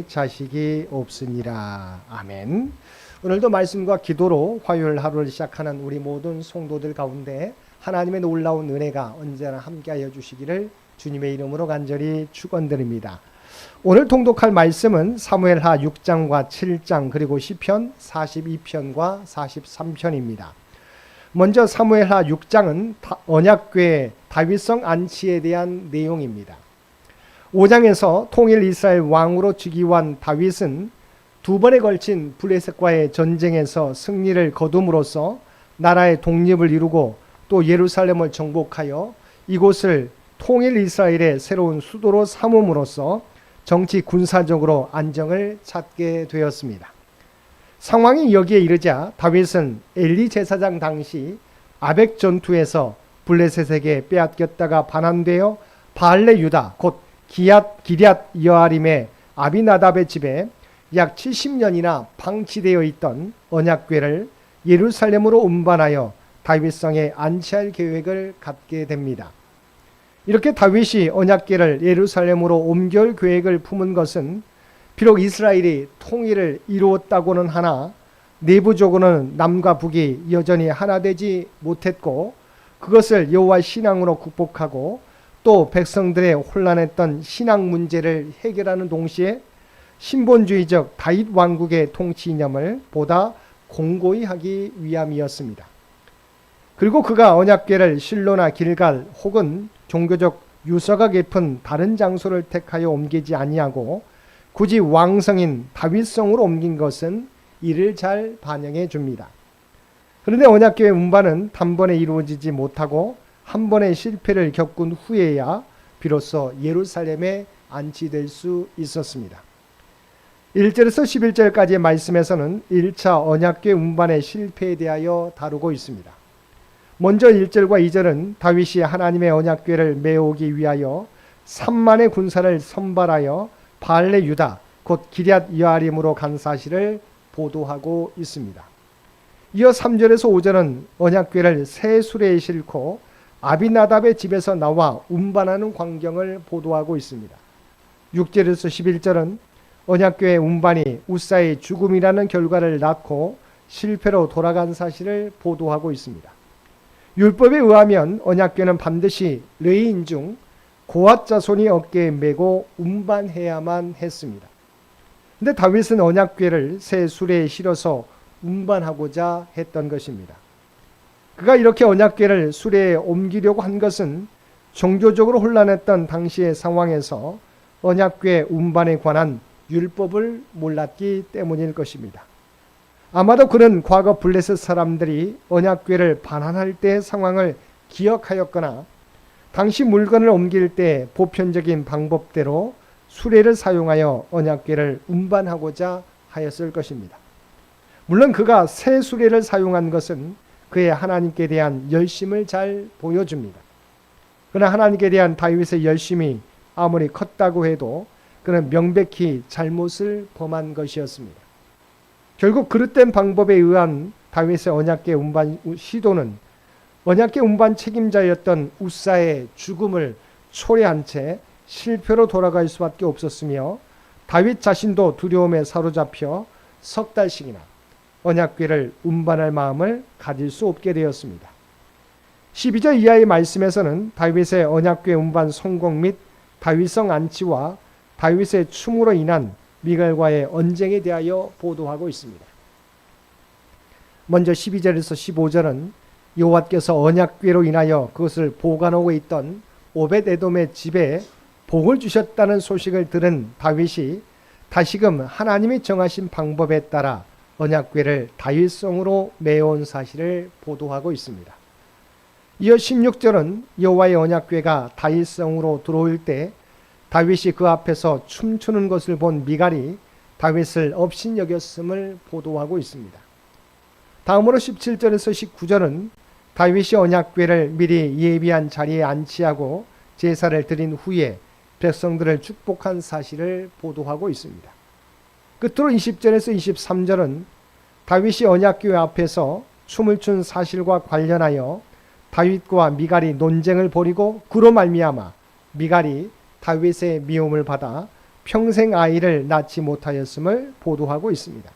자식이 없으니라. 아멘. 오늘도 말씀과 기도로 화요일 하루를 시작하는 우리 모든 성도들 가운데 하나님의 놀라운 은혜가 언제나 함께하여 주시기를 주님의 이름으로 간절히 축원드립니다. 오늘 통독할 말씀은 사무엘하 6장과 7장 그리고 시편 42편과 43편입니다. 먼저 사무엘하 6장은 언약궤 다윗성 안치에 대한 내용입니다. 5장에서 통일 이스라엘 왕으로 즉위한 다윗은 두 번에 걸친 블레셋과의 전쟁에서 승리를 거둠으로써 나라의 독립을 이루고 또 예루살렘을 정복하여 이곳을 통일 이스라엘의 새로운 수도로 삼음으로써 정치 군사적으로 안정을 찾게 되었습니다. 상황이 여기에 이르자 다윗은 엘리 제사장 당시 아벡 전투에서 블레셋에게 빼앗겼다가 반환되어 바알레 유다 곧 기럇 여아림의 아비나답의 집에 약 70년이나 방치되어 있던 언약궤를 예루살렘으로 운반하여 다윗성에 안치할 계획을 갖게 됩니다. 이렇게 다윗이 언약궤를 예루살렘으로 옮겨올 계획을 품은 것은 비록 이스라엘이 통일을 이루었다고는 하나 내부적으로는 남과 북이 여전히 하나 되지 못했고 그것을 여호와 신앙으로 극복하고 또 백성들의 혼란했던 신앙 문제를 해결하는 동시에 신본주의적 다윗 왕국의 통치 이념을 보다 공고히 하기 위함이었습니다. 그리고 그가 언약궤를 실로나 길갈 혹은 종교적 유서가 깊은 다른 장소를 택하여 옮기지 아니하고 굳이 왕성인 다윗성으로 옮긴 것은 이를 잘 반영해 줍니다. 그런데 언약궤의 운반은 단번에 이루어지지 못하고 한 번의 실패를 겪은 후에야 비로소 예루살렘에 안치될 수 있었습니다. 1절에서 11절까지의 말씀에서는 1차 언약궤 운반의 실패에 대하여 다루고 있습니다. 먼저 1절과 2절은 다윗이 하나님의 언약궤를 메오기 위하여 3만의 군사를 선발하여 바알레 유다 곧 기럇 여아림으로 간 사실을 보도하고 있습니다. 이어 3절에서 5절은 언약궤를 새 수레에 싣고 아비나답의 집에서 나와 운반하는 광경을 보도하고 있습니다. 6절에서 11절은 언약궤의 운반이 우사의 죽음이라는 결과를 낳고 실패로 돌아간 사실을 보도하고 있습니다. 율법에 의하면 언약궤는 반드시 레위인 중 고앗 자손이 어깨에 메고 운반해야만 했습니다. 그런데 다윗은 언약궤를 새 수레에 실어서 운반하고자 했던 것입니다. 그가 이렇게 언약궤를 수레에 옮기려고 한 것은 종교적으로 혼란했던 당시의 상황에서 언약궤 운반에 관한 율법을 몰랐기 때문일 것입니다. 아마도 그는 과거 블레셋 사람들이 언약궤를 반환할 때의 상황을 기억하였거나 당시 물건을 옮길 때 보편적인 방법대로 수레를 사용하여 언약궤를 운반하고자 하였을 것입니다. 물론 그가 새 수레를 사용한 것은 그의 하나님께 대한 열심을 잘 보여줍니다. 그러나 하나님께 대한 다윗의 열심이 아무리 컸다고 해도 그는 명백히 잘못을 범한 것이었습니다. 결국 그릇된 방법에 의한 다윗의 언약궤 운반 시도는 언약궤 운반 책임자였던 우사의 죽음을 초래한 채 실패로 돌아갈 수밖에 없었으며 다윗 자신도 두려움에 사로잡혀 석 달씩이나 언약궤를 운반할 마음을 가질 수 없게 되었습니다. 12절 이하의 말씀에서는 다윗의 언약궤 운반 성공 및 다윗성 안치와 다윗의 춤으로 인한 미갈과의 언쟁에 대하여 보도하고 있습니다. 먼저 12절에서 15절은 여호와께서 언약궤로 인하여 그것을 보관하고 있던 오벳 에돔의 집에 복을 주셨다는 소식을 들은 다윗이 다시금 하나님이 정하신 방법에 따라 언약궤를 다윗성으로 메어온 사실을 보도하고 있습니다. 이어 16절은 여호와의 언약궤가 다윗성으로 들어올 때 다윗이 그 앞에서 춤추는 것을 본 미갈이 다윗을 업신여겼음을 보도하고 있습니다. 다음으로 17절에서 19절은 다윗이 언약궤를 미리 예비한 자리에 안치하고 제사를 드린 후에 백성들을 축복한 사실을 보도하고 있습니다. 끝으로 20절에서 23절은 다윗이 언약궤 앞에서 춤을 춘 사실과 관련하여 다윗과 미갈이 논쟁을 벌이고 그로 말미암아 미갈이 다윗의 미움을 받아 평생 아이를 낳지 못하였음을 보도하고 있습니다.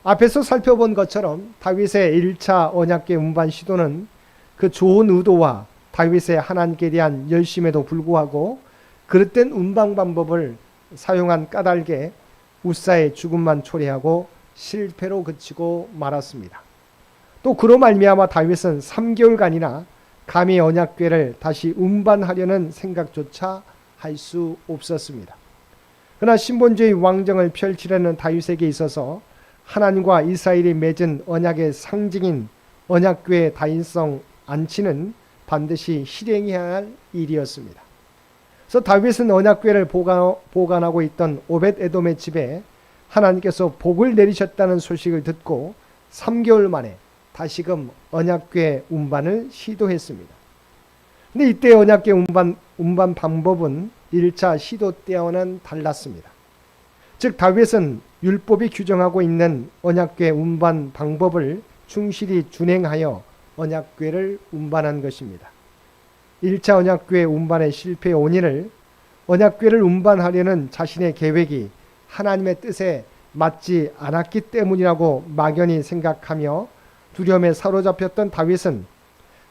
앞에서 살펴본 것처럼 다윗의 1차 언약궤 운반 시도는 그 좋은 의도와 다윗의 하나님께 대한 열심에도 불구하고 그릇된 운반 방법을 사용한 까닭에 우사의 죽음만 초래하고 실패로 그치고 말았습니다. 또 그로 말미암아 다윗은 3개월간이나 감히 언약궤를 다시 운반하려는 생각조차 할 수 없었습니다. 그러나 신본주의 왕정을 펼치려는 다윗에게 있어서 하나님과 이스라엘이 맺은 언약의 상징인 언약궤의 다인성 안치는 반드시 실행해야 할 일이었습니다. 그래서 다윗은 언약궤를 보관하고 있던 오벳 에돔의 집에 하나님께서 복을 내리셨다는 소식을 듣고 3개월 만에 다시금 언약궤 운반을 시도했습니다. 근데 이때 언약궤 운반 방법은 1차 시도 때와는 달랐습니다. 즉 다윗은 율법이 규정하고 있는 언약궤 운반 방법을 충실히 준행하여 언약궤를 운반한 것입니다. 1차 언약궤 운반의 실패의 원인을 언약궤를 운반하려는 자신의 계획이 하나님의 뜻에 맞지 않았기 때문이라고 막연히 생각하며 두려움에 사로잡혔던 다윗은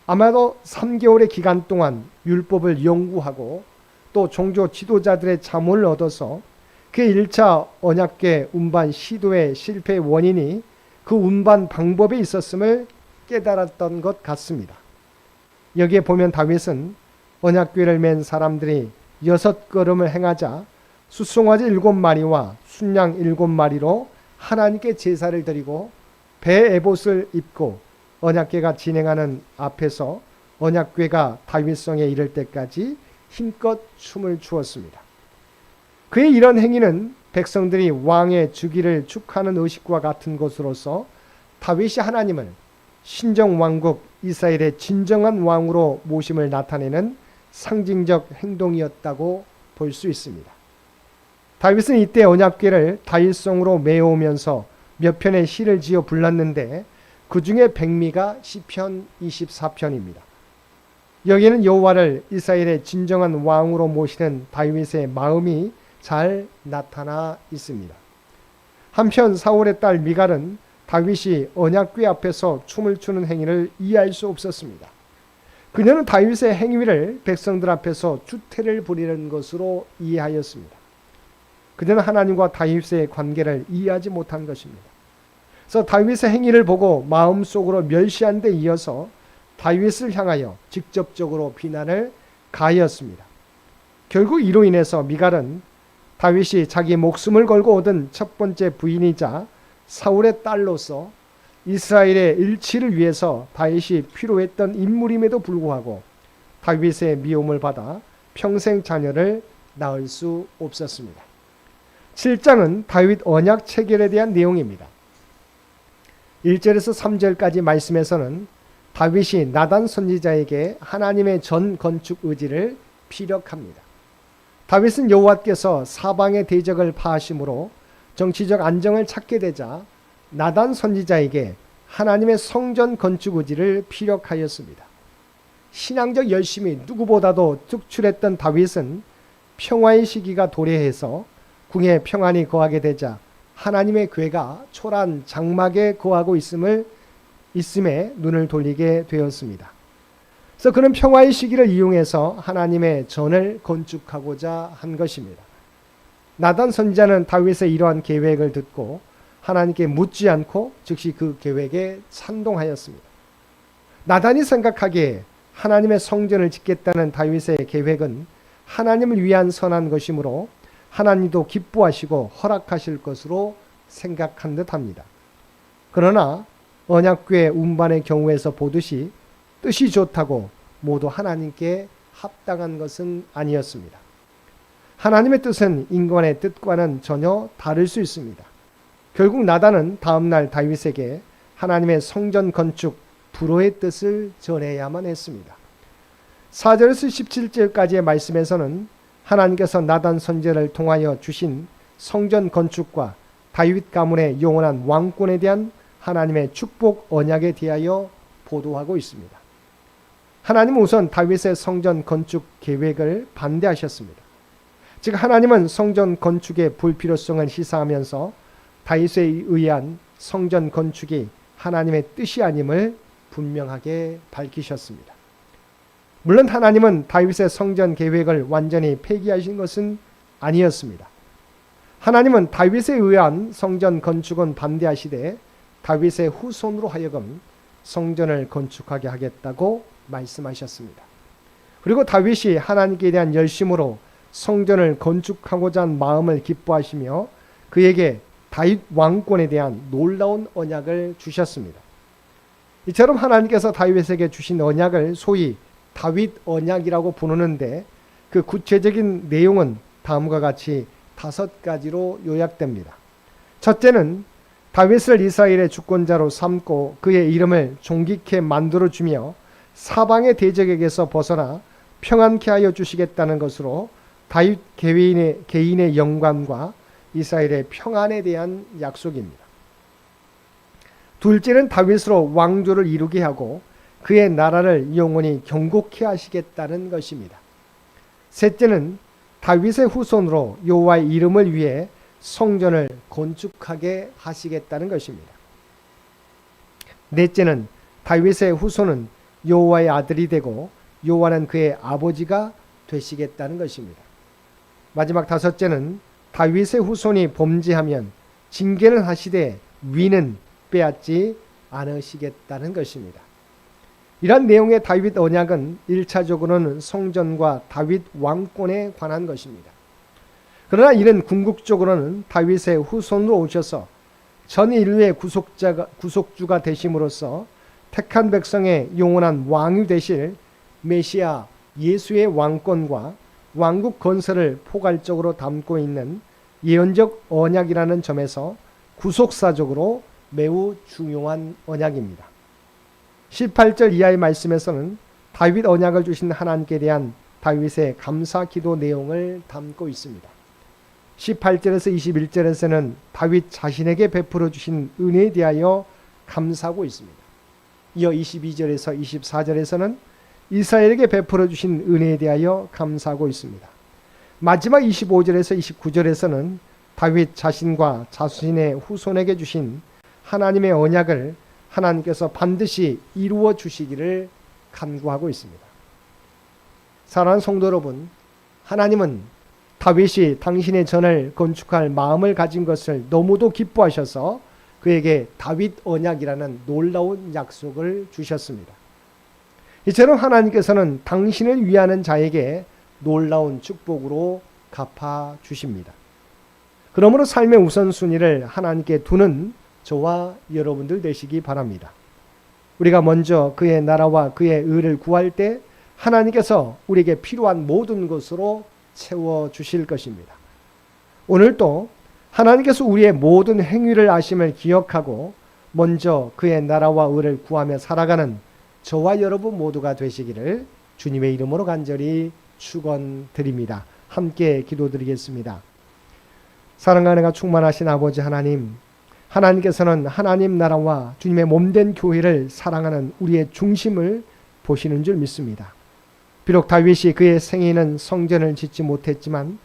아마도 3개월의 기간 동안 율법을 연구하고 또 종교 지도자들의 자문을 얻어서 그 1차 언약궤 운반 시도의 실패의 원인이 그 운반 방법에 있었음을 깨달았던 것 같습니다. 여기에 보면 다윗은 언약궤를 맨 사람들이 6걸음을 행하자 숫송아지 7마리와 순양 7마리로 하나님께 제사를 드리고 배 에봇을 입고 언약궤가 진행하는 앞에서 언약궤가 다윗성에 이를 때까지 힘껏 춤을 추었습니다. 그의 이런 행위는 백성들이 왕의 주기를 축하하는 의식과 같은 것으로서 다윗이 하나님을 신정왕국 이스라엘의 진정한 왕으로 모심을 나타내는 상징적 행동이었다고 볼 수 있습니다. 다윗은 이때 언약궤를 다윗성으로 메어오면서 몇 편의 시를 지어 불렀는데 그 중에 백미가 시편 24편입니다. 여기에는 여호와를 이스라엘의 진정한 왕으로 모시는 다윗의 마음이 잘 나타나 있습니다. 한편 사울의 딸 미갈은 다윗이 언약궤 앞에서 춤을 추는 행위를 이해할 수 없었습니다. 그녀는 다윗의 행위를 백성들 앞에서 주태를 부리는 것으로 이해하였습니다. 그녀는 하나님과 다윗의 관계를 이해하지 못한 것입니다. 그래서 다윗의 행위를 보고 마음속으로 멸시한 데 이어서 다윗을 향하여 직접적으로 비난을 가하였습니다. 결국 이로 인해서 미갈은 다윗이 자기 목숨을 걸고 얻은 첫 번째 부인이자 사울의 딸로서 이스라엘의 일치를 위해서 다윗이 필요했던 인물임에도 불구하고 다윗의 미움을 받아 평생 자녀를 낳을 수 없었습니다. 7장은 다윗 언약 체결에 대한 내용입니다. 1절에서 3절까지 말씀에서는 다윗이 나단 선지자에게 하나님의 전 건축 의지를 피력합니다. 다윗은 여호와께서 사방의 대적을 파하심으로 정치적 안정을 찾게 되자 나단 선지자에게 하나님의 성전 건축 의지를 피력하였습니다. 신앙적 열심이 누구보다도 특출했던 다윗은 평화의 시기가 도래해서 궁에 평안이 거하게 되자 하나님의 궤가 초란 장막에 거하고 있음에 눈을 돌리게 되었습니다. 그래서 그는 평화의 시기를 이용해서 하나님의 전을 건축하고자 한 것입니다. 나단 선지자는 다윗의 이러한 계획을 듣고 하나님께 묻지 않고 즉시 그 계획에 찬동하였습니다. 나단이 생각하기에 하나님의 성전을 짓겠다는 다윗의 계획은 하나님을 위한 선한 것이므로 하나님도 기뻐하시고 허락하실 것으로 생각한 듯합니다. 그러나 언약궤 운반의 경우에서 보듯이 뜻이 좋다고 모두 하나님께 합당한 것은 아니었습니다. 하나님의 뜻은 인간의 뜻과는 전혀 다를 수 있습니다. 결국 나단은 다음날 다윗에게 하나님의 성전 건축 불호의 뜻을 전해야만 했습니다. 4절에서 17절까지의 말씀에서는 하나님께서 나단 선지자를 통하여 주신 성전 건축과 다윗 가문의 영원한 왕권에 대한 하나님의 축복 언약에 대하여 보도하고 있습니다. 하나님은 우선 다윗의 성전 건축 계획을 반대하셨습니다. 즉 하나님은 성전 건축의 불필요성을 시사하면서 다윗에 의한 성전 건축이 하나님의 뜻이 아님을 분명하게 밝히셨습니다. 물론 하나님은 다윗의 성전 계획을 완전히 폐기하신 것은 아니었습니다. 하나님은 다윗에 의한 성전 건축은 반대하시되 다윗의 후손으로 하여금 성전을 건축하게 하겠다고 말씀하셨습니다. 그리고 다윗이 하나님께 대한 열심으로 성전을 건축하고자 한 마음을 기뻐하시며 그에게 다윗 왕권에 대한 놀라운 언약을 주셨습니다. 이처럼 하나님께서 다윗에게 주신 언약을 소위 다윗 언약이라고 부르는데 그 구체적인 내용은 다음과 같이 5가지로 요약됩니다. 첫째는 다윗을 이스라엘의 주권자로 삼고 그의 이름을 존귀케 만들어주며 사방의 대적에게서 벗어나 평안케 하여 주시겠다는 것으로 다윗 개인의 영광과 이스라엘의 평안에 대한 약속입니다. 둘째는 다윗으로 왕조를 이루게 하고 그의 나라를 영원히 경고케 하시겠다는 것입니다. 셋째는 다윗의 후손으로 여호와의 이름을 위해 성전을 건축하게 하시겠다는 것입니다. 넷째는 다윗의 후손은 여호와의 아들이 되고 여호와는 그의 아버지가 되시겠다는 것입니다. 마지막 5째는 다윗의 후손이 범죄하면 징계는 하시되 위는 빼앗지 않으시겠다는 것입니다. 이러한 내용의 다윗 언약은 1차적으로는 성전과 다윗 왕권에 관한 것입니다. 그러나 이는 궁극적으로는 다윗의 후손으로 오셔서 전 인류의 구속주가 되심으로써 택한 백성의 영원한 왕이 되실 메시아 예수의 왕권과 왕국 건설을 포괄적으로 담고 있는 예언적 언약이라는 점에서 구속사적으로 매우 중요한 언약입니다. 18절 이하의 말씀에서는 다윗 언약을 주신 하나님께 대한 다윗의 감사 기도 내용을 담고 있습니다. 18절에서 21절에서는 다윗 자신에게 베풀어 주신 은혜에 대하여 감사하고 있습니다. 이어 22절에서 24절에서는 이스라엘에게 베풀어 주신 은혜에 대하여 감사하고 있습니다. 마지막 25절에서 29절에서는 다윗 자신과 자신의 후손에게 주신 하나님의 언약을 하나님께서 반드시 이루어 주시기를 간구하고 있습니다. 사랑하는 성도 여러분, 하나님은 다윗이 당신의 전을 건축할 마음을 가진 것을 너무도 기뻐하셔서 그에게 다윗 언약이라는 놀라운 약속을 주셨습니다. 이처럼 하나님께서는 당신을 위하는 자에게 놀라운 축복으로 갚아 주십니다. 그러므로 삶의 우선순위를 하나님께 두는 저와 여러분들 되시기 바랍니다. 우리가 먼저 그의 나라와 그의 의를 구할 때 하나님께서 우리에게 필요한 모든 것으로 채워주실 것입니다. 오늘도 하나님께서 우리의 모든 행위를 아심을 기억하고 먼저 그의 나라와 의를 구하며 살아가는 저와 여러분 모두가 되시기를 주님의 이름으로 간절히 축원드립니다. 함께 기도드리겠습니다. 사랑과 은혜가 충만하신 아버지 하나님, 하나님께서는 하나님 나라와 주님의 몸된 교회를 사랑하는 우리의 중심을 보시는 줄 믿습니다. 비록 다윗이 그의 생애에는 성전을 짓지 못했지만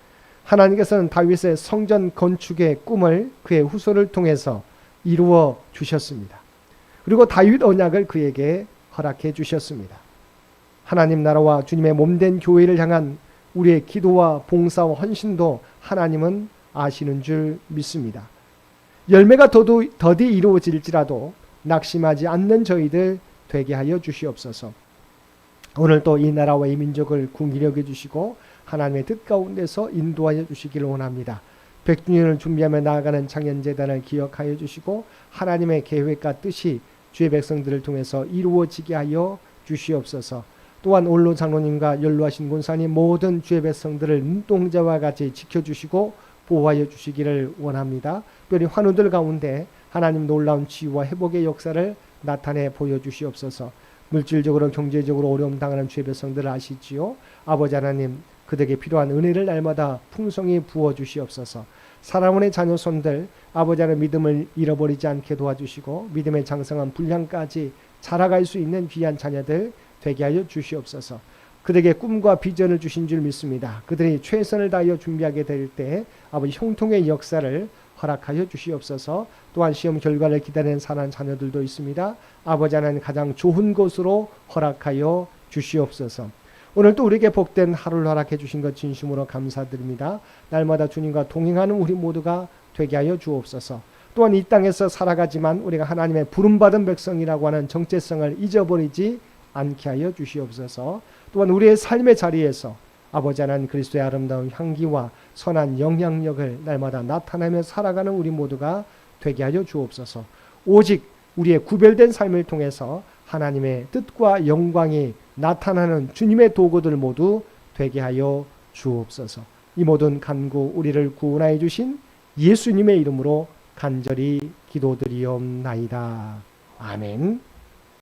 하나님께서는 다윗의 성전 건축의 꿈을 그의 후손을 통해서 이루어 주셨습니다. 그리고 다윗 언약을 그에게 허락해 주셨습니다. 하나님 나라와 주님의 몸된 교회를 향한 우리의 기도와 봉사와 헌신도 하나님은 아시는 줄 믿습니다. 열매가 더디 이루어질지라도 낙심하지 않는 저희들 되게 하여 주시옵소서. 오늘도 이 나라와 이 민족을 긍휼히 여겨 주시고 하나님의 뜻 가운데서 인도하여 주시기를 원합니다. 100주년을 준비하며 나아가는 창현재단을 기억하여 주시고 하나님의 계획과 뜻이 주의 백성들을 통해서 이루어지게 하여 주시옵소서. 또한 올로 장로님과 연로하신 권사님 모든 주의 백성들을 눈동자와 같이 지켜주시고 보호하여 주시기를 원합니다. 특별히 환우들 가운데 하나님 놀라운 치유와 회복의 역사를 나타내 보여주시옵소서. 물질적으로 경제적으로 어려움 당하는 주의 백성들을 아시지요. 아버지 하나님, 그들에게 필요한 은혜를 날마다 풍성히 부어주시옵소서. 사랑원의 자녀손들 아버지 하나님 믿음을 잃어버리지 않게 도와주시고 믿음의 장성한 분량까지 자라갈 수 있는 귀한 자녀들 되게 하여 주시옵소서. 그들에게 꿈과 비전을 주신 줄 믿습니다. 그들이 최선을 다하여 준비하게 될 때 아버지 형통의 역사를 허락하여 주시옵소서. 또한 시험 결과를 기다리는 사랑하는 자녀들도 있습니다. 아버지 하나님 가장 좋은 곳으로 허락하여 주시옵소서. 오늘 또 우리에게 복된 하루를 허락해 주신 것 진심으로 감사드립니다. 날마다 주님과 동행하는 우리 모두가 되게 하여 주옵소서. 또한 이 땅에서 살아가지만 우리가 하나님의 부름받은 백성이라고 하는 정체성을 잊어버리지 않게 하여 주시옵소서. 또한 우리의 삶의 자리에서 아버지 하나님 그리스도의 아름다운 향기와 선한 영향력을 날마다 나타내며 살아가는 우리 모두가 되게 하여 주옵소서. 오직 우리의 구별된 삶을 통해서 하나님의 뜻과 영광이 나타나는 주님의 도구들 모두 되게 하여 주옵소서. 이 모든 간구 우리를 구원하여 주신 예수님의 이름으로 간절히 기도드리옵나이다. 아멘.